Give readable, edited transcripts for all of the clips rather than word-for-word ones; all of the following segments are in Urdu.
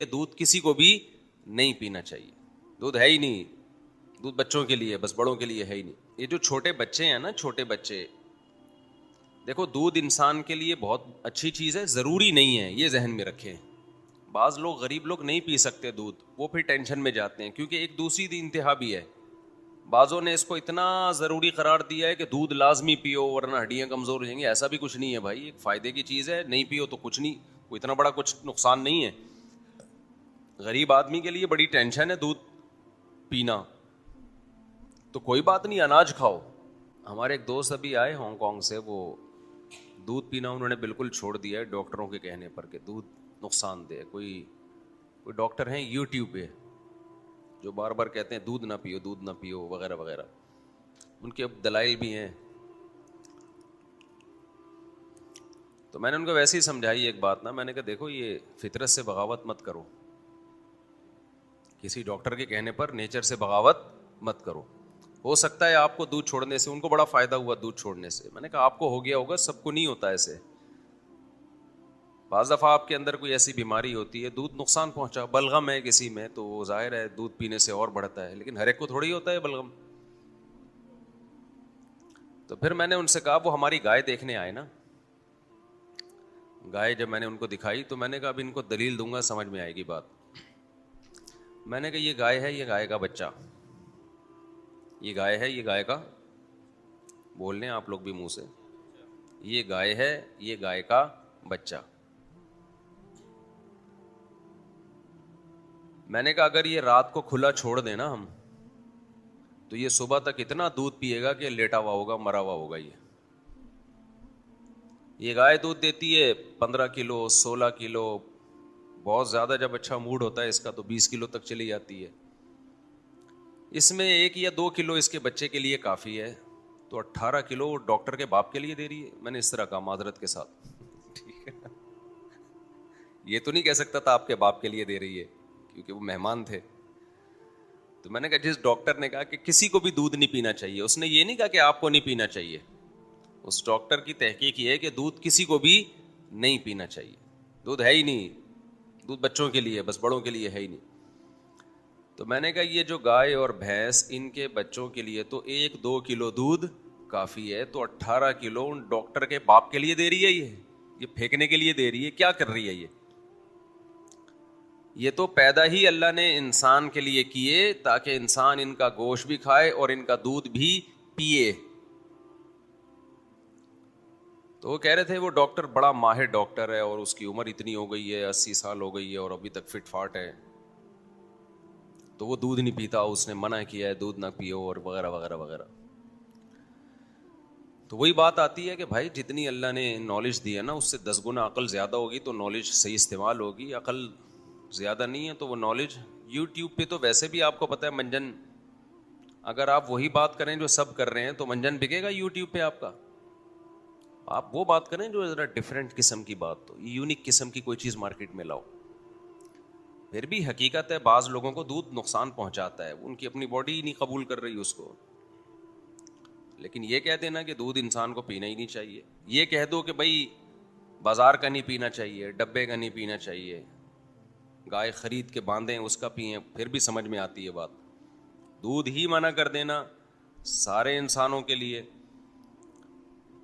کہ دودھ کسی کو بھی نہیں پینا چاہیے. دودھ ہے ہی نہیں, دودھ بچوں کے لیے, بس بڑوں کے لیے ہے ہی نہیں. یہ جو چھوٹے بچے ہیں نا, چھوٹے بچے, دیکھو دودھ انسان کے لیے بہت اچھی چیز ہے, ضروری نہیں ہے, یہ ذہن میں رکھیں. بعض لوگ, غریب لوگ نہیں پی سکتے دودھ, وہ پھر ٹینشن میں جاتے ہیں, کیونکہ ایک دوسری انتہا بھی ہے. بعضوں نے اس کو اتنا ضروری قرار دیا ہے کہ دودھ لازمی پیو ورنہ ہڈیاں کمزور ہو جائیں گی. ایسا بھی کچھ نہیں ہے بھائی, ایک فائدے کی چیز ہے, نہیں پیو تو کچھ نہیں, کوئی اتنا بڑا کچھ نقصان نہیں ہے. غریب آدمی کے لیے بڑی ٹینشن ہے دودھ پینا, تو کوئی بات نہیں, اناج کھاؤ. ہمارے ایک دوست ابھی آئے ہانگ کانگ سے, وہ دودھ پینا انہوں نے بالکل چھوڑ دیا ہے ڈاکٹروں کے کہنے پر کہ دودھ نقصان دہ. کوئی ڈاکٹر ہیں یوٹیوب پہ جو بار بار کہتے ہیں دودھ نہ پیو, دودھ نہ پیو وغیرہ وغیرہ, ان کے اب دلائل بھی ہیں. تو میں نے ان کو ویسے ہی سمجھائی ایک بات نا, میں نے کہا دیکھو یہ فطرت سے بغاوت مت کرو, کسی ڈاکٹر کے کہنے پر نیچر سے بغاوت مت کرو. ہو سکتا ہے آپ کو دودھ چھوڑنے سے ان کو بڑا فائدہ ہوا دودھ چھوڑنے سے, میں نے کہا آپ کو ہو گیا ہوگا, سب کو نہیں ہوتا ایسے. بعض دفعہ آپ کے اندر کوئی ایسی بیماری ہوتی ہے, دودھ نقصان پہنچا, بلغم ہے کسی میں, تو وہ ظاہر ہے دودھ پینے سے اور بڑھتا ہے, لیکن ہر ایک کو تھوڑی ہوتا ہے بلغم. تو پھر میں نے ان سے کہا, وہ ہماری گائے دیکھنے آئے نا, گائے جب میں نے ان کو دکھائی تو میں نے کہا اب ان کو دلیل دوں گا, سمجھ میں آئے گی بات. میں نے کہا یہ گائے ہے, یہ گائے کا بچہ, یہ گائے ہے, یہ گائے کا, بول لیں آپ لوگ بھی منہ سے, یہ گائے ہے, یہ گائے کا بچہ. میں نے کہا اگر یہ رات کو کھلا چھوڑ دیں نا ہم, تو یہ صبح تک اتنا دودھ پیے گا کہ لیٹا ہوا ہوگا, مرا ہوا ہوگا. یہ گائے دودھ دیتی ہے 15 کلو 16 کلو, بہت زیادہ جب اچھا موڈ ہوتا ہے اس کا تو 20 کلو تک چلی جاتی ہے. اس میں 1 یا 2 کلو اس کے بچے کے لیے کافی ہے, تو 18 کلو ڈاکٹر کے باپ کے لیے دے رہی ہے. میں نے اس طرح کہا معذرت کے ساتھ, ٹھیک ہے, یہ تو نہیں کہہ سکتا تھا آپ کے باپ کے لیے دے رہی ہے, کیونکہ وہ مہمان تھے. تو میں نے کہا جس ڈاکٹر نے کہا کہ کسی کو بھی دودھ نہیں پینا چاہیے, اس نے یہ نہیں کہا کہ آپ کو نہیں پینا چاہیے, اس ڈاکٹر کی تحقیق یہ ہے کہ دودھ کسی کو بھی نہیں پینا چاہیے. دودھ ہے ہی نہیں, دودھ بچوں کے لیے, بس بڑوں کے لیے ہے ہی نہیں. تو میں نے کہا یہ جو گائے اور بھینس, ان کے بچوں کے لیے تو 1-2 کلو دودھ کافی ہے, تو 18 کلو ڈاکٹر کے باپ کے لیے دے رہی ہے. یہ پھینکنے کے لیے دے رہی ہے, کیا کر رہی ہے یہ تو پیدا ہی اللہ نے انسان کے لیے کیے تاکہ انسان ان کا گوشت بھی کھائے اور ان کا دودھ بھی پیے. تو وہ کہہ رہے تھے وہ ڈاکٹر بڑا ماہر ڈاکٹر ہے اور اس کی عمر اتنی ہو گئی ہے, 80 سال ہو گئی ہے, اور ابھی تک فٹ فاٹ ہے, تو وہ دودھ نہیں پیتا, اس نے منع کیا ہے دودھ نہ پیو اور وغیرہ وغیرہ وغیرہ. تو وہی بات آتی ہے کہ بھائی جتنی اللہ نے نالج دی ہے نا, اس سے 10 گنا عقل زیادہ ہوگی تو نالج صحیح استعمال ہوگی. عقل زیادہ نہیں ہے تو وہ نالج یوٹیوب پہ تو ویسے بھی آپ کو پتہ ہے منجن, اگر آپ وہی بات کریں جو سب کر رہے ہیں تو منجن بکے گا یوٹیوب پہ آپ کا. آپ وہ بات کریں جو ذرا ڈفرینٹ قسم کی بات ہو, یونیک قسم کی کوئی چیز مارکیٹ میں لاؤ. پھر بھی حقیقت ہے بعض لوگوں کو دودھ نقصان پہنچاتا ہے, ان کی اپنی باڈی ہی نہیں قبول کر رہی اس کو. لیکن یہ کہہ دینا کہ دودھ انسان کو پینا ہی نہیں چاہیے, یہ کہہ دو کہ بھائی بازار کا نہیں پینا چاہیے, ڈبے کا نہیں پینا چاہیے, گائے خرید کے باندھیں اس کا پئیں, پھر بھی سمجھ میں آتی ہے بات. دودھ ہی منع کر دینا سارے انسانوں کے لیے.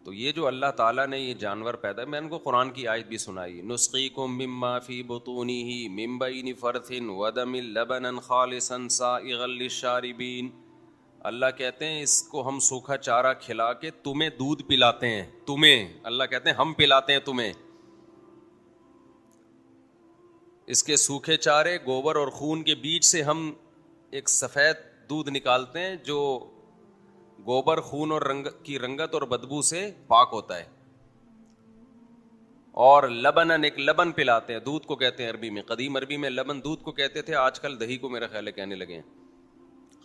تو یہ جو اللہ تعالیٰ نے یہ جانور پیدا, میں ان کو قرآن کی آیت بھی سنائی, نسقیکم مما فی بطونہ من بین فرث ودم لبنا خالصا سائغا للشاربین. اللہ کہتے ہیں اس کو ہم سوکھا چارہ کھلا کے تمہیں دودھ پلاتے ہیں, تمہیں, اللہ کہتے ہیں ہم پلاتے ہیں تمہیں. اس کے سوکھے چارے, گوبر اور خون کے بیچ سے ہم ایک سفید دودھ نکالتے ہیں جو گوبر, خون اور کی رنگت اور بدبو سے پاک ہوتا ہے. اور لبنن, ایک لبن پلاتے ہیں, دودھ کو کہتے ہیں عربی میں, قدیم عربی میں لبن دودھ کو کہتے تھے, آج کل دہی کو میرا خیال ہے کہنے لگے ہیں.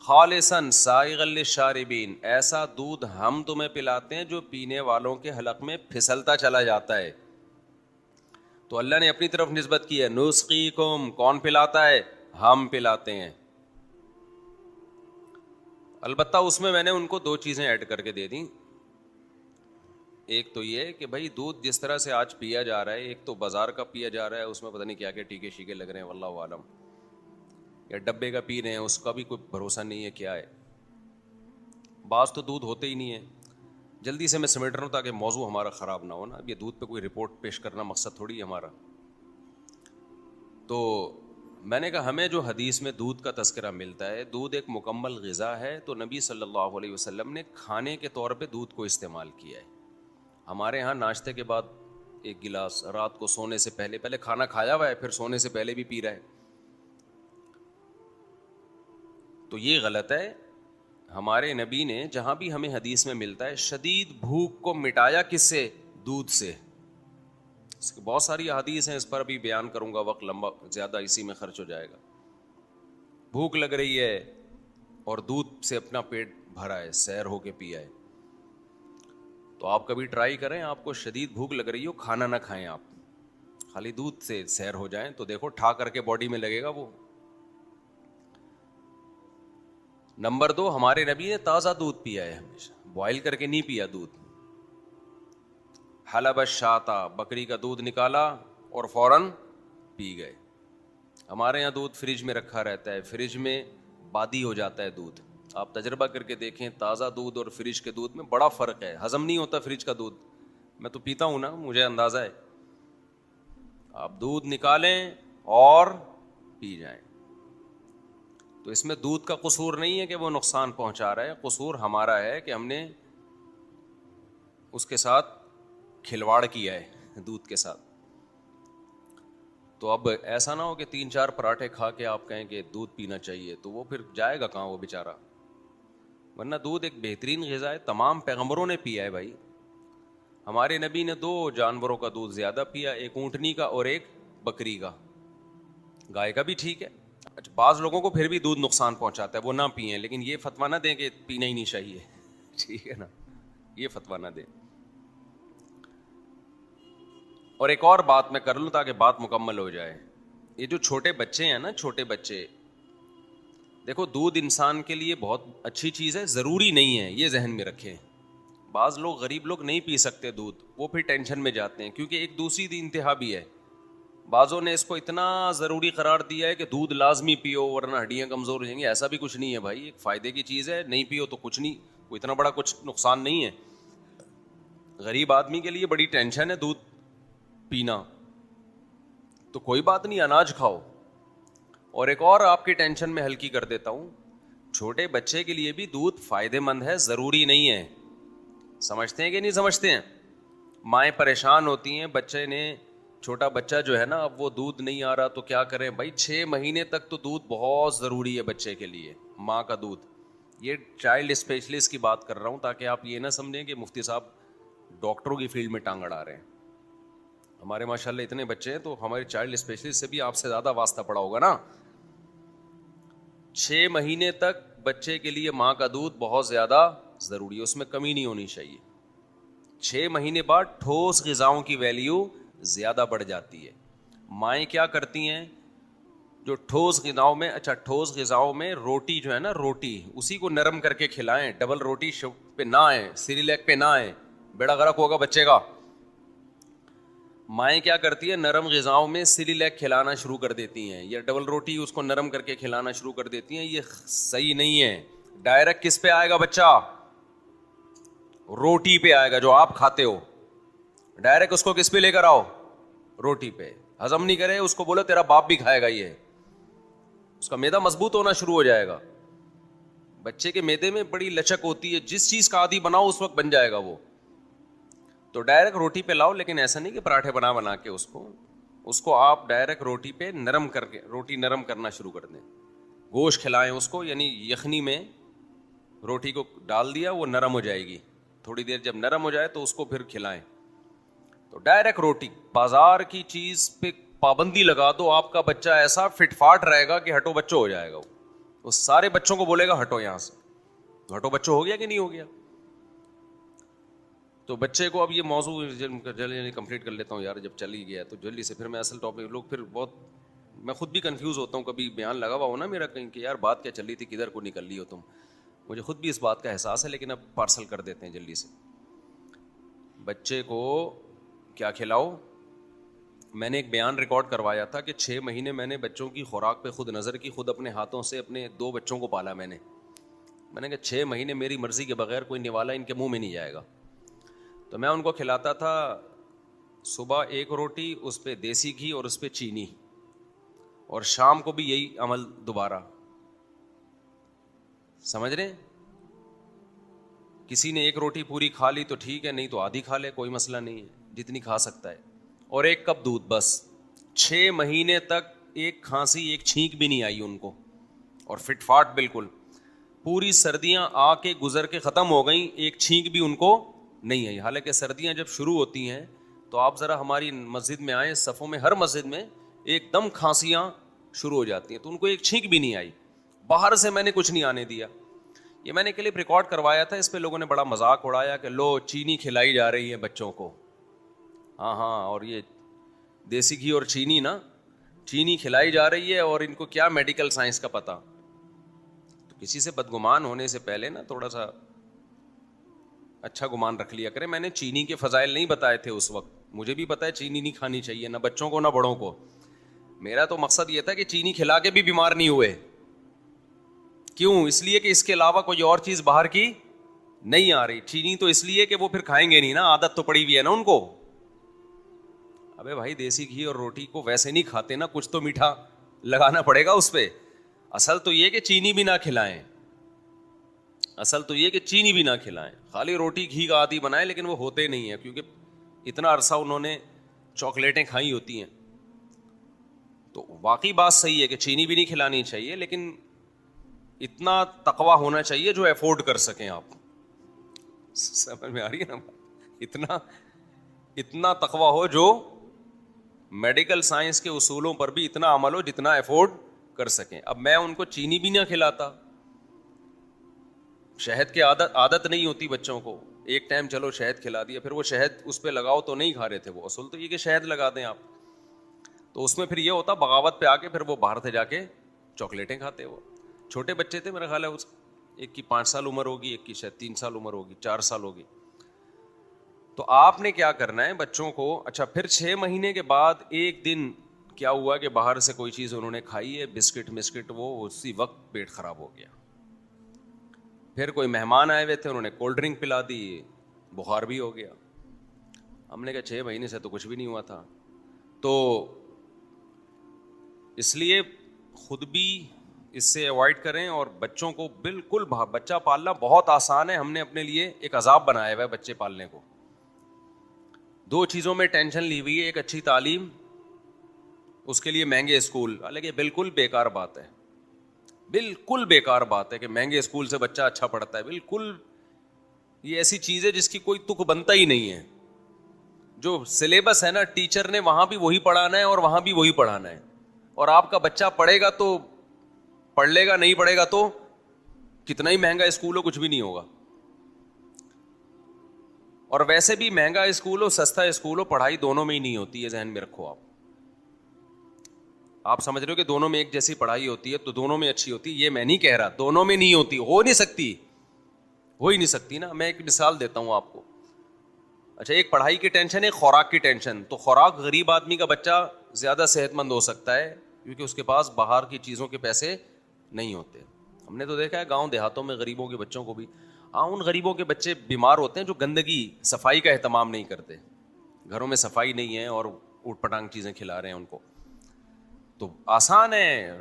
خالصاً سائغا للشاربین, ایسا دودھ ہم تمہیں پلاتے ہیں جو پینے والوں کے حلق میں پھسلتا چلا جاتا ہے. تو اللہ نے اپنی طرف نسبت کی ہے, نسقیکم, کون پلاتا ہے, ہم پلاتے ہیں. البتہ اس میں نے ان کو 2 چیزیں ایڈ کر کے دے دیں. ایک تو یہ کہ بھائی دودھ جس طرح سے آج پیا جا رہا ہے، ایک تو بازار کا پیا جا رہا ہے، اس میں پتہ نہیں کیا کیا ٹیکے شیکے لگ رہے ہیں واللہ عالم، یا ڈبے کا پی رہے ہیں، اس کا بھی کوئی بھروسہ نہیں ہے کیا ہے. بعض تو دودھ ہوتے ہی نہیں ہے. جلدی سے میں سمیٹ رہا ہوں تاکہ موضوع ہمارا خراب نہ ہو نا. یہ دودھ پہ کوئی رپورٹ پیش کرنا مقصد تھوڑی ہے ہمارا. تو میں نے کہا ہمیں جو حدیث میں دودھ کا تذکرہ ملتا ہے، دودھ ایک مکمل غذا ہے، تو نبی صلی اللہ علیہ وسلم نے کھانے کے طور پہ دودھ کو استعمال کیا ہے. ہمارے ہاں ناشتے کے بعد ایک گلاس، رات کو سونے سے پہلے، پہلے کھانا کھایا ہوا ہے پھر سونے سے پہلے بھی پی رہا ہے، تو یہ غلط ہے. ہمارے نبی نے جہاں بھی ہمیں حدیث میں ملتا ہے شدید بھوک کو مٹایا کس سے؟ دودھ سے. اس کی بہت ساری حدیث ہیں، اس پر بھی بیان کروں گا، وقت لمبا زیادہ اسی میں خرچ ہو جائے گا. بھوک لگ رہی ہے اور دودھ سے اپنا پیٹ بھرا ہے، سیر ہو کے پیا ہے، تو آپ کبھی ٹرائی کریں، آپ کو شدید بھوک لگ رہی ہو، کھانا نہ کھائیں، آپ خالی دودھ سے سیر ہو جائیں تو دیکھو ٹھا کر کے باڈی میں لگے گا وہ. نمبر 2، ہمارے نبی نے تازہ دودھ پیا ہے، ہمیشہ بوائل کر کے نہیں پیا دودھ. حلب الشاۃ، بکری کا دودھ نکالا اور فوراً پی گئے. ہمارے یہاں دودھ فریج میں رکھا رہتا ہے، فریج میں بادی ہو جاتا ہے دودھ. آپ تجربہ کر کے دیکھیں، تازہ دودھ اور فریج کے دودھ میں بڑا فرق ہے، ہضم نہیں ہوتا فریج کا دودھ. میں تو پیتا ہوں نا، مجھے اندازہ ہے. آپ دودھ نکالیں اور پی جائیں. تو اس میں دودھ کا قصور نہیں ہے کہ وہ نقصان پہنچا رہا ہے، قصور ہمارا ہے کہ ہم نے اس کے ساتھ کھلواڑ کیا ہے دودھ کے ساتھ. تو اب ایسا نہ ہو کہ 3-4 پراٹھے کھا کے آپ کہیں کہ دودھ پینا چاہیے، تو وہ پھر جائے گا کہاں وہ بیچارہ. ورنہ دودھ ایک بہترین غذا ہے، تمام پیغمبروں نے پیا ہے بھائی. ہمارے نبی نے 2 جانوروں کا دودھ زیادہ پیا، ایک اونٹنی کا اور ایک بکری کا. گائے کا بھی ٹھیک ہے. بعض لوگوں کو پھر بھی دودھ نقصان پہنچاتا ہے، وہ نہ پئیں، لیکن یہ فتویٰ نہ دیں کہ پینا ہی نہیں چاہیے، ٹھیک ہے نا، یہ فتویٰ نہ دیں. اور ایک اور بات میں کر لوں تاکہ بات مکمل ہو جائے. یہ جو چھوٹے بچے ہیں نا، چھوٹے بچے، دیکھو دودھ انسان کے لیے بہت اچھی چیز ہے، ضروری نہیں ہے، یہ ذہن میں رکھیں. بعض لوگ، غریب لوگ نہیں پی سکتے دودھ، وہ پھر ٹینشن میں جاتے ہیں، کیونکہ ایک دوسری انتہا بھی ہے. بعضوں نے اس کو اتنا ضروری قرار دیا ہے کہ دودھ لازمی پیو ورنہ ہڈیاں کمزور ہو جائیں گی. ایسا بھی کچھ نہیں ہے بھائی، ایک فائدے کی چیز ہے، نہیں پیو تو کچھ نہیں، کوئی اتنا بڑا کچھ نقصان نہیں ہے. غریب آدمی کے لیے بڑی ٹینشن ہے دودھ پینا، تو کوئی بات نہیں، اناج کھاؤ. اور ایک اور آپ کی ٹینشن میں ہلکی کر دیتا ہوں، چھوٹے بچے کے لیے بھی دودھ فائدے مند ہے، ضروری نہیں ہے. سمجھتے ہیں کہ نہیں سمجھتے ہیں؟ مائیں پریشان ہوتی ہیں، بچے نے، چھوٹا بچہ جو ہے نا، اب وہ دودھ نہیں آ رہا تو کیا کریں بھائی. 6 مہینے تک تو دودھ بہت ضروری ہے بچے کے لیے، ماں کا دودھ. یہ چائلڈ اسپیشلسٹ کی بات کر رہا ہوں تاکہ آپ یہ نہ سمجھیں کہ مفتی صاحب ڈاکٹروں کی فیلڈ میں ٹانگ اڑا رہے ہیں. ہمارے ماشاءاللہ اتنے بچے ہیں تو ہمارے چائلڈ اسپیشلسٹ سے بھی آپ سے زیادہ واسطہ پڑا ہوگا نا. 6 مہینے تک بچے کے لیے ماں کا دودھ بہت زیادہ ضروری ہے، اس میں کمی نہیں ہونی چاہیے. 6 مہینے بعد ٹھوس غذاؤں کی ویلیو زیادہ بڑھ جاتی ہے. مائیں کیا کرتی ہیں جو ٹھوس غذاؤں میں، اچھا ٹھوس غذاؤں میں روٹی جو ہے نا، روٹی اسی کو نرم کر کے کھلائیں، ڈبل روٹی پہ نہ آئیں، سیریلیک پہ نہ آئیں، بیڑا غرق ہوگا بچے کا. مائیں کیا کرتی ہے، نرم غذاؤں میں سیریلیک کھلانا شروع کر دیتی ہیں، یا ڈبل روٹی اس کو نرم کر کے کھلانا شروع کر دیتی ہیں. یہ صحیح نہیں ہے. ڈائریکٹ کس پہ آئے گا بچہ؟ روٹی پہ آئے گا جو آپ کھاتے ہو. ڈائریکٹ اس کو کس پہ لے کر آؤ؟ روٹی پہ. ہضم نہیں کرے اس کو بولو تیرا باپ بھی کھائے گا، یہ اس کا معدہ مضبوط ہونا شروع ہو جائے گا. بچے کے معدے میں بڑی لچک ہوتی ہے، جس چیز کا عادی بناؤ اس وقت بن جائے گا وہ. تو ڈائریکٹ روٹی پہ لاؤ، لیکن ایسا نہیں کہ پراٹھے بنا کے اس کو آپ ڈائریکٹ روٹی پہ نرم کر کے، روٹی نرم کرنا شروع کر دیں. گوشت کھلائیں اس کو، یعنی یخنی میں روٹی کو ڈال دیا، وہ نرم ہو جائے گی، تھوڑی دیر جب نرم ہو جائے تو اس کو پھر کھلائیں. تو ڈائریکٹ روٹی، بازار کی چیز پہ پابندی لگا دو، آپ کا بچہ ایسا فٹ فاٹ رہے گا کہ ہٹو بچوں ہو جائے گا. وہ سارے بچوں کو بولے گا ہٹو یہاں سے. تو ہٹو بچوں ہو گیا کہ نہیں ہو گیا؟ تو بچے کو اب یہ موضوع جلدی کمپلیٹ کر لیتا ہوں یار، جب چل ہی گیا تو جلدی سے پھر میں اصل ٹاپک، لوگ پھر بہت، میں خود بھی کنفیوز ہوتا ہوں، کبھی بیان لگا ہوا ہو نا میرا کہیں کہ یار بات کیا چل رہی تھی، کدھر کو نکل لی ہو تم. مجھے خود بھی اس بات کا احساس ہے، لیکن اب پارسل کر دیتے ہیں جلدی سے. بچے کو کیا کھلاؤ. میں نے ایک بیان ریکارڈ کروایا تھا کہ 6 مہینے میں نے بچوں کی خوراک پہ خود نظر کی, خود اپنے ہاتھوں سے اپنے 2 بچوں کو پالا میں نے کہا 6 مہینے میری مرضی کے بغیر کوئی نوالا ان کے منہ میں نہیں جائے گا. تو میں ان کو کھلاتا تھا صبح 1 روٹی, اس پہ دیسی گھی اور اس پہ چینی, اور شام کو بھی یہی عمل دوبارہ. سمجھ رہے ہیں؟ کسی نے 1 روٹی پوری کھا لی تو ٹھیک ہے, نہیں تو آدھی کھا لے, کوئی مسئلہ نہیں ہے, جتنی کھا سکتا ہے. اور 1 کپ دودھ بس. 6 مہینے تک ایک کھانسی ایک چھینک بھی نہیں آئی ان کو, اور فٹ فاٹ بالکل. پوری سردیاں آ کے گزر کے ختم ہو گئیں, ایک چھینک بھی ان کو نہیں آئی. حالانکہ سردیاں جب شروع ہوتی ہیں تو آپ ذرا ہماری مسجد میں آئیں, صفوں میں ہر مسجد میں ایک دم کھانسیاں شروع ہو جاتی ہیں, تو ان کو ایک چھینک بھی نہیں آئی. باہر سے میں نے کچھ نہیں آنے دیا. یہ میں نے کلپ ریکارڈ کروایا تھا, اس پہ لوگوں نے بڑا مذاق اڑایا کہ لو چینی کھلائی جا رہی ہے بچوں کو. ہاں, اور یہ دیسی گھی اور چینی نا, چینی کھلائی جا رہی ہے, اور ان کو کیا میڈیکل سائنس کا پتہ. تو کسی سے بدگمان ہونے سے پہلے نا تھوڑا سا اچھا گمان رکھ لیا کرے. میں نے چینی کے فضائل نہیں بتائے تھے اس وقت, مجھے بھی پتا ہے چینی نہیں کھانی چاہیے, نہ بچوں کو نہ بڑوں کو. میرا تو مقصد یہ تھا کہ چینی کھلا کے بھی بیمار نہیں ہوئے. کیوں؟ اس لیے کہ اس کے علاوہ کوئی اور چیز باہر کی نہیں آ رہی. چینی تو اس لیے کہ وہ پھر کھائیں گے نہیں نا, عادت تو پڑی ہوئی ہے نا ان کو. ابے بھائی دیسی گھی اور روٹی کو ویسے نہیں کھاتے نا, کچھ تو میٹھا لگانا پڑے گا اس پہ. اصل تو یہ کہ چینی بھی نہ کھلائیں, اصل تو یہ کہ چینی بھی نہ کھلائیں, خالی روٹی گھی کا عادی بنائیں. لیکن وہ ہوتے نہیں ہیں, کیونکہ اتنا عرصہ انہوں نے چاکلیٹیں کھائی ہوتی ہیں. تو واقعی بات صحیح ہے کہ چینی بھی نہیں کھلانی چاہیے, لیکن اتنا تقویٰ ہونا چاہیے جو افورڈ کر سکیں آپ. سمجھ میں آ رہی ہے نا؟ اتنا تقویٰ ہو جو میڈیکل سائنس کے اصولوں پر بھی اتنا عمل ہو جتنا افورڈ کر سکیں. اب میں ان کو چینی بھی نہ کھلاتا, شہد کی عادت نہیں ہوتی بچوں کو. ایک ٹائم چلو شہد کھلا دیا, پھر وہ شہد اس پہ لگاؤ تو نہیں کھا رہے تھے وہ. اصول تو یہ کہ شہد لگا دیں آپ, تو اس میں پھر یہ ہوتا بغاوت پہ آ کے پھر وہ باہر سے جا کے چاکلیٹیں کھاتے. وہ چھوٹے بچے تھے, میرا خیال ہے ایک کی 5 سال عمر ہوگی, ایک کی شاید 3 سال عمر ہوگی, 4 سال ہوگی. تو آپ نے کیا کرنا ہے بچوں کو, اچھا پھر 6 مہینے کے بعد ایک دن کیا ہوا کہ باہر سے کوئی چیز انہوں نے کھائی ہے, بسکٹ, وہ اسی وقت پیٹ خراب ہو گیا. پھر کوئی مہمان آئے ہوئے تھے, انہوں نے کولڈ ڈرنک پلا دی, بخار بھی ہو گیا. ہم نے کہا 6 مہینے سے تو کچھ بھی نہیں ہوا تھا. تو اس لیے خود بھی اس سے اوائڈ کریں, اور بچوں کو بالکل, بچہ پالنا بہت آسان ہے. ہم نے اپنے لیے ایک عذاب بنایا ہوا ہے بچے پالنے کو. 2 چیزوں میں ٹینشن لی ہوئی ہے, ایک اچھی تعلیم, اس کے لیے مہنگے اسکول. حالانکہ بالکل بیکار بات ہے, بالکل بیکار بات ہے کہ مہنگے اسکول سے بچہ اچھا پڑھتا ہے. بالکل یہ ایسی چیز ہے جس کی کوئی تک بنتا ہی نہیں ہے. جو سلیبس ہے نا, ٹیچر نے وہاں بھی وہی پڑھانا ہے اور وہاں بھی وہی پڑھانا ہے, اور آپ کا بچہ پڑھے گا تو پڑھ لے گا, نہیں پڑھے گا تو کتنا ہی مہنگا اسکول ہو کچھ بھی نہیں ہوگا. اور ویسے بھی مہنگا اسکول ہو سستا اسکول ہو, پڑھائی دونوں میں ہی نہیں ہوتی ہے, ذہن میں رکھو. آپ سمجھ رہے ہو کہ دونوں میں ایک جیسی پڑھائی ہوتی ہے تو دونوں میں اچھی ہوتی ہے, یہ میں نہیں کہہ رہا دونوں میں نہیں ہوتی, ہو نہیں سکتی, ہو ہی نہیں سکتی نا. میں ایک مثال دیتا ہوں آپ کو. اچھا ایک پڑھائی کی ٹینشن ہے, خوراک کی ٹینشن. تو خوراک غریب آدمی کا بچہ زیادہ صحت مند ہو سکتا ہے کیونکہ اس کے پاس باہر کی چیزوں کے پیسے نہیں ہوتے. ہم نے تو دیکھا ہے گاؤں دیہاتوں میں غریبوں کے بچوں کو بھی, ان غریبوں کے بچے بیمار ہوتے ہیں جو گندگی صفائی کا اہتمام نہیں کرتے, گھروں میں صفائی نہیں ہے اور اوٹ پٹانگ چیزیں کھلا رہے ہیں ان کو. تو آسان ہے,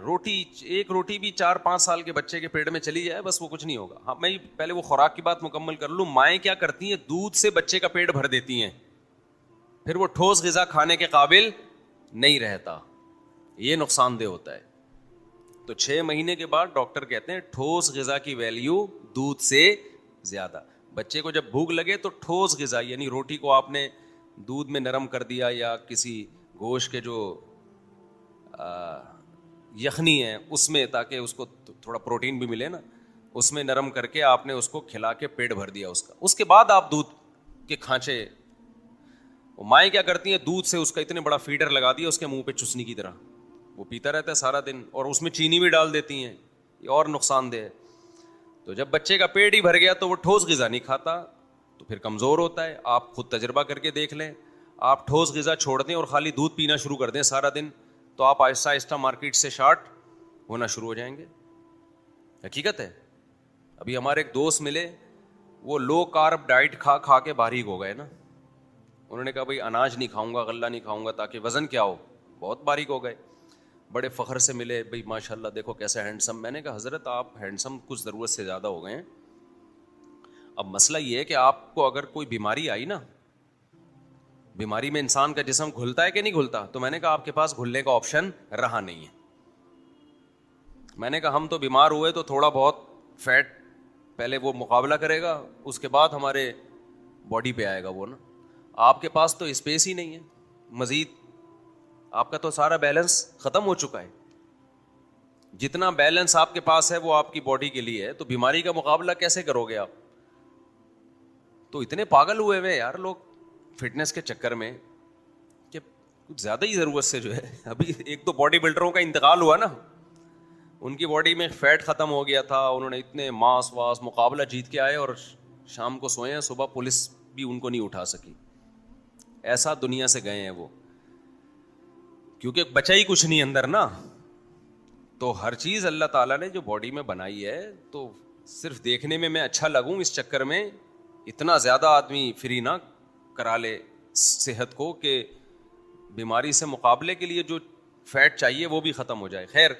ایک روٹی بھی 4-5 سال کے بچے کے پیٹ میں چلی جائے بس, وہ کچھ نہیں ہوگا. ہاں میں پہلے وہ خوراک کی بات مکمل کر لوں. مائیں کیا کرتی ہیں, دودھ سے بچے کا پیٹ بھر دیتی ہیں, پھر وہ ٹھوس غذا کھانے کے قابل نہیں رہتا, یہ نقصان دہ ہوتا ہے. تو 6 مہینے کے بعد ڈاکٹر کہتے ہیں ٹھوس غذا کی ویلیو دودھ سے زیادہ. بچے کو جب بھوک لگے تو ٹھوس غذا, یعنی روٹی کو آپ نے دودھ میں نرم کر دیا یا کسی گوشت کے جو یخنی ہے اس میں, تاکہ اس کو تھوڑا پروٹین بھی ملے نا, اس میں نرم کر کے آپ نے اس کو کھلا کے پیٹ بھر دیا اس کا. اس کے بعد آپ دودھ کے کھانچے, مائیں کیا کرتی ہیں, دودھ سے اس کا اتنے بڑا فیڈر لگا دیا اس کے منہ پہ چسنی کی طرح, وہ پیتا رہتا ہے سارا دن, اور اس میں چینی بھی ڈال دیتی ہیں, یہ اور نقصان دہ ہے. تو جب بچے کا پیٹ ہی بھر گیا تو وہ ٹھوس غذا نہیں کھاتا, تو تو پھر کمزور ہوتا ہے. آپ خود تجربہ کر کے دیکھ لیں, آپ ٹھوس غذا چھوڑ دیں اور خالی دودھ پینا شروع کر دیں سارا دن, تو آپ آہستہ آہستہ مارکیٹ سے شارٹ ہونا شروع ہو جائیں گے. حقیقت ہے. ابھی ہمارے ایک دوست ملے, وہ لو کارب ڈائٹ کھا کھا کے باریک ہو گئے نا. انہوں نے کہا بھائی اناج نہیں کھاؤں گا, غلہ نہیں کھاؤں گا تاکہ وزن کیا ہو, بہت باریک ہو گئے. بڑے فخر سے ملے, بھائی ماشاء اللہ دیکھو کیسے ہینڈسم. میں نے کہا حضرت آپ ہینڈسم کچھ ضرورت سے زیادہ ہو گئے ہیں. اب مسئلہ یہ ہے کہ آپ کو اگر کوئی بیماری آئی نا, بیماری میں انسان کا جسم گھلتا ہے کہ نہیں گھلتا, تو میں نے کہا آپ کے پاس گھلنے کا آپشن رہا نہیں ہے. میں نے کہا ہم تو بیمار ہوئے تو تھوڑا بہت فیٹ پہلے وہ مقابلہ کرے گا, اس کے بعد ہمارے باڈی پہ آئے گا وہ نا. آپ کے پاس تو اسپیس ہی نہیں ہے مزید, آپ کا تو سارا بیلنس ختم ہو چکا ہے. جتنا بیلنس آپ کے پاس ہے وہ آپ کی باڈی کے لیے ہے, تو بیماری کا مقابلہ کیسے کرو گے آپ؟ تو اتنے پاگل ہوئے ہوئے یار لوگ فٹنس کے چکر میں کہ کچھ زیادہ ہی ضرورت سے جو ہے. ابھی ایک تو باڈی بلڈروں کا انتقال ہوا نا, ان کی باڈی میں فیٹ ختم ہو گیا تھا, انہوں نے اتنے ماس واس مقابلہ جیت کے آئے اور شام کو سوئے ہیں, صبح پولیس بھی ان کو نہیں اٹھا سکی. ایسا دنیا سے گئے ہیں وہ, کیونکہ بچا ہی کچھ نہیں اندر نا. تو ہر چیز اللہ تعالیٰ نے جو باڈی میں بنائی ہے, تو صرف دیکھنے میں اچھا لگوں اس چکر میں اتنا زیادہ آدمی فری نہ کرا لے صحت کو کہ بیماری سے مقابلے کے لیے جو فیٹ چاہیے وہ بھی ختم ہو جائے. خیر,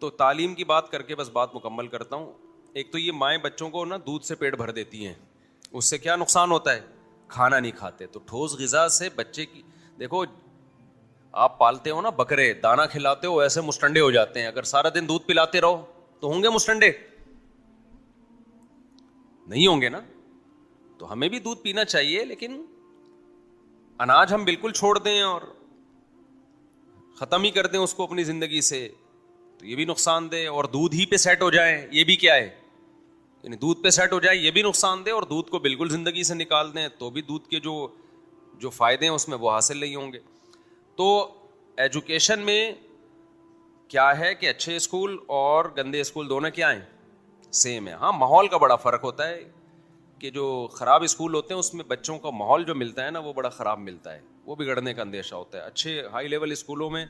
تو تعلیم کی بات کر کے بس بات مکمل کرتا ہوں. ایک تو یہ مائیں بچوں کو نا دودھ سے پیٹ بھر دیتی ہیں, اس سے کیا نقصان ہوتا ہے؟ کھانا نہیں کھاتے. تو ٹھوس غذا سے بچے کی, دیکھو آپ پالتے ہو نا بکرے, دانا کھلاتے ہو ایسے مسٹنڈے ہو جاتے ہیں. اگر سارا دن دودھ پلاتے رہو تو ہوں گے مسٹنڈے؟ نہیں ہوں گے نا. تو ہمیں بھی دودھ پینا چاہیے, لیکن اناج ہم بالکل چھوڑ دیں اور ختم ہی کر دیں اس کو اپنی زندگی سے, تو یہ بھی نقصان دہ. اور دودھ ہی پہ سیٹ ہو جائیں یہ بھی کیا ہے, یعنی دودھ پہ سیٹ ہو جائے یہ بھی نقصان دہ, اور دودھ کو بالکل زندگی سے نکال دیں تو بھی دودھ کے جو فائدے ہیں اس میں وہ حاصل نہیں ہوں گے. تو ایجوکیشن میں کیا ہے کہ اچھے اسکول اور گندے اسکول دونوں کیا ہیں, سیم ہے. ہاں ماحول کا بڑا فرق ہوتا ہے کہ جو خراب اسکول ہوتے ہیں اس میں بچوں کا ماحول جو ملتا ہے نا وہ بڑا خراب ملتا ہے, وہ بگڑنے کا اندیشہ ہوتا ہے. اچھے ہائی لیول اسکولوں میں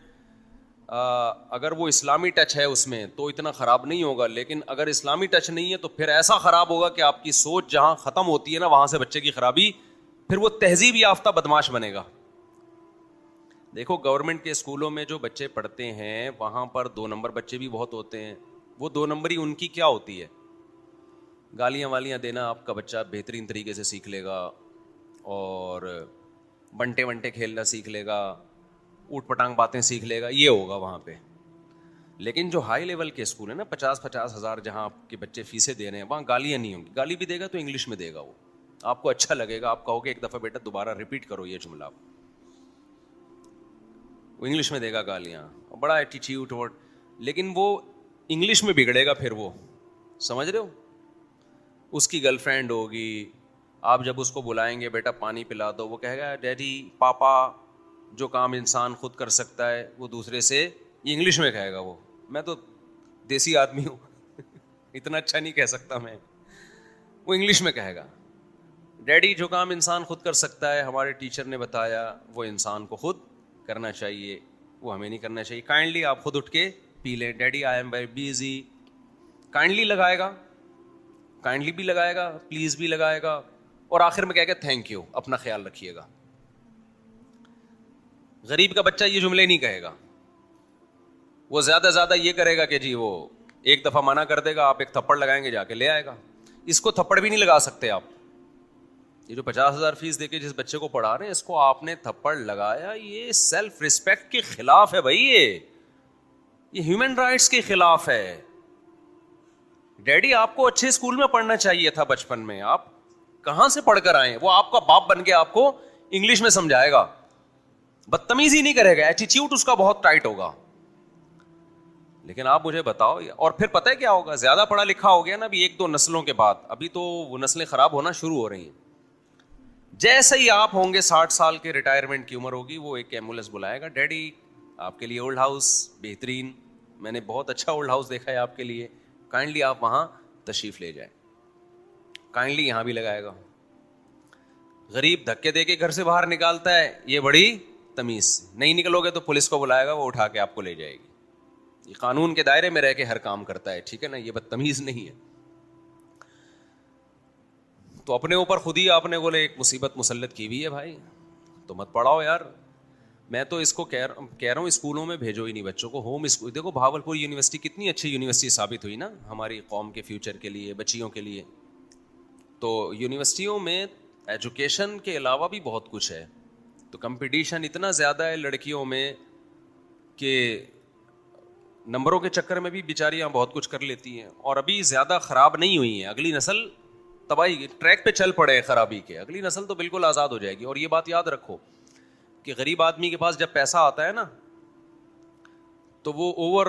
اگر وہ اسلامی ٹچ ہے اس میں تو اتنا خراب نہیں ہوگا, لیکن اگر اسلامی ٹچ نہیں ہے تو پھر ایسا خراب ہوگا کہ آپ کی سوچ جہاں ختم ہوتی ہے نا وہاں سے بچے کی خرابی, پھر وہ تہذیب یافتہ بدماش بنے گا. دیکھو گورنمنٹ کے اسکولوں میں جو بچے پڑھتے ہیں وہاں پر 2 نمبر بچے بھی بہت ہوتے ہیں. وہ 2 نمبری ان کی کیا ہوتی ہے, گالیاں والیاں دینا آپ کا بچہ بہترین طریقے سے سیکھ لے گا, اور بنٹے ونٹے کھیلنا سیکھ لے گا, اوٹ پٹانگ باتیں سیکھ لے گا, یہ ہوگا وہاں پہ. لیکن جو ہائی لیول کے اسکول ہیں نا 50-50 ہزار جہاں آپ کے بچے فیسیں دے رہے ہیں, وہاں گالیاں نہیں ہوں گی. گالی بھی دے گا تو انگلش میں دے گا, وہ آپ کو اچھا لگے گا, آپ کہو گے ایک دفعہ بیٹا دوبارہ ریپیٹ کرو یہ جملہ, وہ انگلش میں دے گا گالیاں, بڑا ایٹیٹیوڈ ورڈ. لیکن وہ انگلش میں بگڑے گا پھر, وہ سمجھ رہے ہو. اس کی گرل فرینڈ ہوگی, آپ جب اس کو بلائیں گے بیٹا پانی پلا دو, وہ کہے گا ڈیڈی پاپا, جو کام انسان خود کر سکتا ہے وہ دوسرے سے, یہ انگلش میں کہے گا. وہ میں تو دیسی آدمی ہوں اتنا اچھا نہیں کہہ سکتا میں, وہ انگلش میں کہے گا ڈیڈی جو کام انسان خود کر سکتا ہے ہمارے ٹیچر نے بتایا وہ انسان کو خود کرنا چاہیے, وہ ہمیں نہیں کرنا چاہیے. کائنڈلی آپ خود اٹھ کے پی لیں, daddy I am very busy. Kindly لگائے گا, کائنڈلی بھی لگائے گا, پلیز بھی لگائے گا, اور آخر میں کہے گا تھینک یو, اپنا خیال رکھیے گا. غریب کا بچہ یہ جملے نہیں کہے گا, وہ زیادہ زیادہ یہ کرے گا کہ جی وہ ایک دفعہ منع کر دے گا, آپ ایک تھپڑ لگائیں گے جا کے لے آئے گا. اس کو تھپڑ بھی نہیں لگا سکتے آپ. یہ جو 50,000 فیس دے کے جس بچے کو پڑھا رہے ہیں اس کو آپ نے تھپڑ لگایا, یہ سیلف ریسپیکٹ کے خلاف ہے بھائی, یہ ہیومن رائٹس کے خلاف ہے. ڈیڈی آپ کو اچھے اسکول میں پڑھنا چاہیے تھا بچپن میں, آپ کہاں سے پڑھ کر آئے. وہ آپ کا باپ بن کے آپ کو انگلش میں سمجھائے گا, بدتمیزی نہیں کرے گا, ایٹیٹیوڈ اس کا بہت ٹائٹ ہوگا. لیکن آپ مجھے بتاؤ, اور پھر پتہ ہے کیا ہوگا, زیادہ پڑھا لکھا ہو گیا نا ابھی 1-2 نسلوں کے بعد, ابھی تو وہ نسلیں خراب ہونا شروع ہو رہی ہیں. جیسے ہی آپ ہوں گے 60 سال کے, ریٹائرمنٹ کی عمر ہوگی, وہ ایک ایمبولینس بلائے گا, ڈیڈی آپ کے لیے اولڈ ہاؤس بہترین, میں نے بہت اچھا اولڈ ہاؤس دیکھا ہے آپ کے لیے, کائنڈلی آپ وہاں تشریف لے جائیں. کائنڈلی یہاں بھی لگائے گا, غریب دھکے دے کے گھر سے باہر نکالتا ہے، یہ بڑی تمیز سے، نہیں نکلو گے تو پولیس کو بلائے گا، وہ اٹھا کے آپ کو لے جائے گی. یہ قانون کے دائرے میں رہ کے ہر کام کرتا ہے، ٹھیک ہے نا، یہ بدتمیز نہیں ہے. تو اپنے اوپر خود ہی آپ نے بولے ایک مصیبت مسلط کی ہوئی ہے بھائی، تو مت پڑھاؤ یار. میں تو اس کو کہہ رہا ہوں اسکولوں میں بھیجو ہی نہیں بچوں کو، ہوم اسکول. دیکھو بھاولپور یونیورسٹی کتنی اچھی یونیورسٹی ثابت ہوئی نا ہماری قوم کے فیوچر کے لیے، بچیوں کے لیے. تو یونیورسٹیوں میں ایجوکیشن کے علاوہ بھی بہت کچھ ہے. تو کمپٹیشن اتنا زیادہ ہے لڑکیوں میں کہ نمبروں کے چکر میں بھی بیچاریاں بہت کچھ کر لیتی ہیں. اور ابھی زیادہ خراب نہیں ہوئی ہیں، اگلی نسل تباہی ٹریک پہ چل پڑے خرابی کے، اگلی نسل تو بالکل آزاد ہو جائے گی. اور یہ بات یاد رکھو کہ غریب آدمی کے پاس جب پیسہ آتا ہے نا تو وہ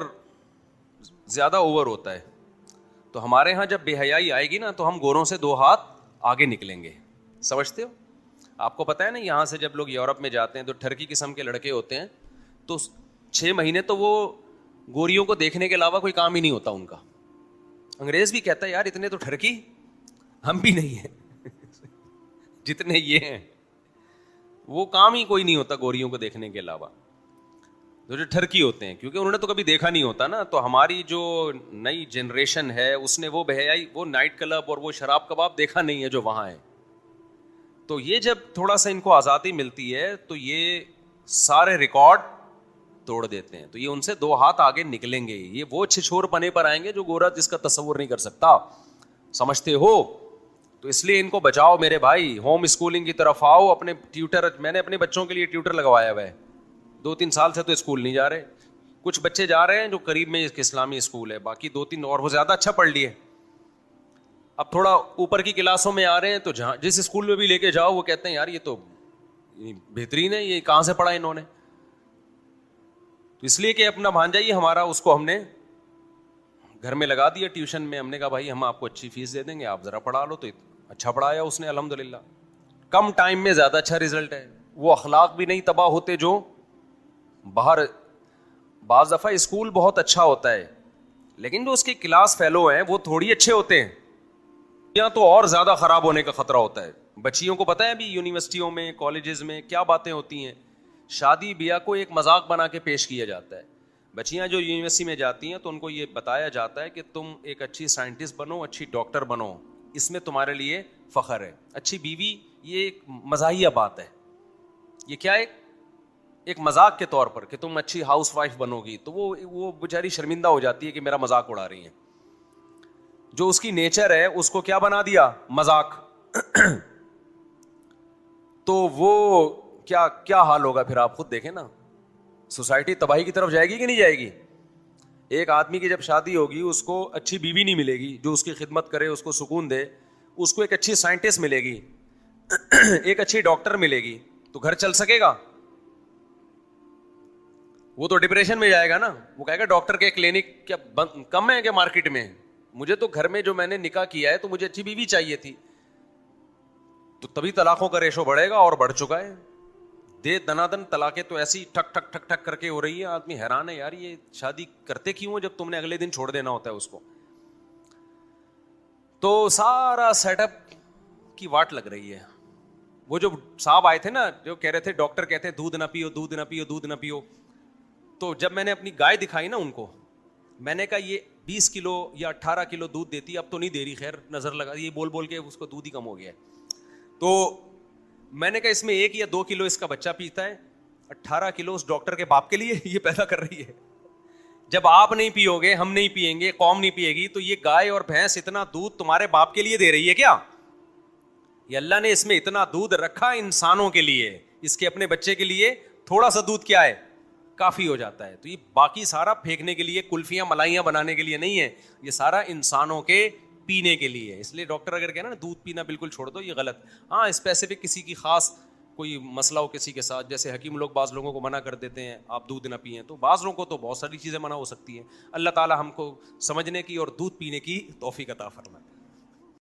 زیادہ اوور ہوتا ہے. تو ہمارے ہاں جب بے حیائی آئے گی نا تو ہم گوروں سے 2 ہاتھ آگے نکلیں گے، سمجھتے ہو؟ آپ کو پتہ ہے نا یہاں سے جب لوگ یورپ میں جاتے ہیں تو ٹھرکی قسم کے لڑکے ہوتے ہیں، تو 6 مہینے تو وہ گوریوں کو دیکھنے کے علاوہ کوئی کام ہی نہیں ہوتا ان کا. انگریز بھی کہتا ہے یار اتنے تو ٹھرکی ہم بھی نہیں ہیں جتنے یہ ہیں، وہ کام ہی کوئی نہیں ہوتا گوریوں کو دیکھنے کے علاوہ، جو ٹھرکی ہوتے ہیں، کیونکہ انہوں نے تو کبھی دیکھا نہیں ہوتا نا. تو ہماری جو نئی جنریشن ہے اس نے وہ بہیائی، وہ نائٹ کلب اور وہ شراب کباب دیکھا نہیں ہے جو وہاں ہے. تو یہ جب تھوڑا سا ان کو آزادی ملتی ہے تو یہ سارے ریکارڈ توڑ دیتے ہیں. تو یہ ان سے 2 ہاتھ آگے نکلیں گے، یہ وہ چھچور پنے پر آئیں گے جو گورا جس کا تصور نہیں کر سکتا، سمجھتے ہو؟ تو اس لیے ان کو بچاؤ میرے بھائی، ہوم اسکولنگ کی طرف آؤ. اپنے ٹیوٹر، میں نے اپنے بچوں کے لیے ٹیوٹر لگوایا ہوا ہے، 2-3 سال سے تو اسکول نہیں جا رہے. کچھ بچے جا رہے ہیں جو قریب میں ایک اسلامی اسکول ہے، باقی 2-3 اور وہ زیادہ اچھا پڑھ لیے. اب تھوڑا اوپر کی کلاسوں میں آ رہے ہیں تو جہاں جس اسکول میں بھی لے کے جاؤ وہ کہتے ہیں یار یہ تو بہترین ہے، یہ کہاں سے پڑھا انہوں نے. تو اس لیے کہ اپنا بھانجا ہی ہمارا، اس کو ہم نے گھر میں لگا دیا ٹیوشن میں. ہم نے کہا بھائی ہم آپ کو اچھی فیس دے دیں گے، آپ ذرا پڑھا لو. تو اچھا پڑھایا اس نے الحمدللہ، کم ٹائم میں زیادہ اچھا رزلٹ ہے. وہ اخلاق بھی نہیں تباہ ہوتے جو باہر. بعض دفعہ اسکول بہت اچھا ہوتا ہے لیکن جو اس کے کلاس فیلو ہیں وہ تھوڑی اچھے ہوتے ہیں، یا تو اور زیادہ خراب ہونے کا خطرہ ہوتا ہے. بچیوں کو پتہ ہے ابھی یونیورسٹیوں میں کالجز میں کیا باتیں ہوتی ہیں، شادی بیاہ کو ایک مذاق بنا کے پیش کیا جاتا ہے. بچیاں جو یونیورسٹی میں جاتی ہیں تو ان کو یہ بتایا جاتا ہے کہ تم ایک اچھی سائنٹسٹ بنو، اچھی ڈاکٹر بنو، اس میں تمہارے لیے فخر ہے. اچھی بیوی یہ ایک مزاحیہ بات ہے، یہ کیا ایک مذاق کے طور پر کہ تم اچھی ہاؤس وائف بنو گی. تو وہ بیچاری شرمندہ ہو جاتی ہے کہ میرا مذاق اڑا رہی ہیں. جو اس کی نیچر ہے اس کو کیا بنا دیا؟ مذاق. تو وہ کیا حال ہوگا پھر آپ خود دیکھیں نا. سوسائٹی تباہی کی طرف جائے گی کہ نہیں جائے گی؟ ایک آدمی کی جب شادی ہوگی اس کو اچھی بیوی نہیں ملے گی جو اس کی خدمت کرے، اس کو سکون دے. اس کو ایک اچھی سائنٹسٹ ملے گی، ایک اچھی ڈاکٹر ملے گی، تو گھر چل سکے گا؟ وہ تو ڈپریشن میں جائے گا نا. وہ کہے گا ڈاکٹر کے کلینک کیا کم ہے کہ مارکیٹ میں؟ مجھے تو گھر میں جو میں نے نکاح کیا ہے تو مجھے اچھی بیوی چاہیے تھی. تو تبھی طلاقوں کا ریشو بڑھے گا، اور بڑھ چکا ہے. دنادن طلاقیں تو ایسی ٹھک ٹھک ٹھک ٹھک کر کے ہو رہی ہے. آدمی حیران ہے یار یہ شادی کرتے کیوں ہو جب تم نے اگلے دن چھوڑ دینا ہوتا ہے اس کو. تو سارا سیٹ اپ کی واٹ لگ رہی ہے. وہ جو صاحب آئے تھے نا جو کہہ رہے تھے ڈاکٹر کہتے ہیں دودھ نہ پیو، دودھ نہ پیو، دودھ نہ پیو. تو جب میں نے اپنی گائے دکھائی نا ان کو، میں نے کہا یہ 20 کلو یا 18 کلو دودھ دیتی، اب تو نہیں دے رہی، خیر نظر لگا یہ بول بول کے اس کو دودھ ہی کم ہو گیا ہے. تو میں نے کہا اس میں 1 یا 2 کلو اس کا بچہ پیتا ہے، 18 کلو اس ڈاکٹر کے باپ کے لیے یہ پیدا کر رہی ہے. جب آپ نہیں پیو گے، ہم نہیں پیئیں گے، قوم نہیں پیے گی، تو یہ گائے اور بھینس اتنا دودھ تمہارے باپ کے لیے دے رہی ہے کیا؟ یہ اللہ نے اس میں اتنا دودھ رکھا انسانوں کے لیے، اس کے اپنے بچے کے لیے تھوڑا سا دودھ کیا ہے، کافی ہو جاتا ہے. تو یہ باقی سارا پھینکنے کے لیے، کلفیاں ملائیاں بنانے کے لیے نہیں ہے، یہ سارا انسانوں کے پینے کے لیے ہے. اس لیے ڈاکٹر اگر کہنا نا دودھ پینا بالکل چھوڑ دو، یہ غلط. ہاں اسپیسیفک کسی کی خاص کوئی مسئلہ ہو کسی کے ساتھ، جیسے حکیم لوگ بعض لوگوں کو منع کر دیتے ہیں آپ دودھ نہ پئیں، تو بعض لوگوں کو تو بہت ساری چیزیں منع ہو سکتی ہیں. اللہ تعالی ہم کو سمجھنے کی اور دودھ پینے کی توفیق عطا فرمائے.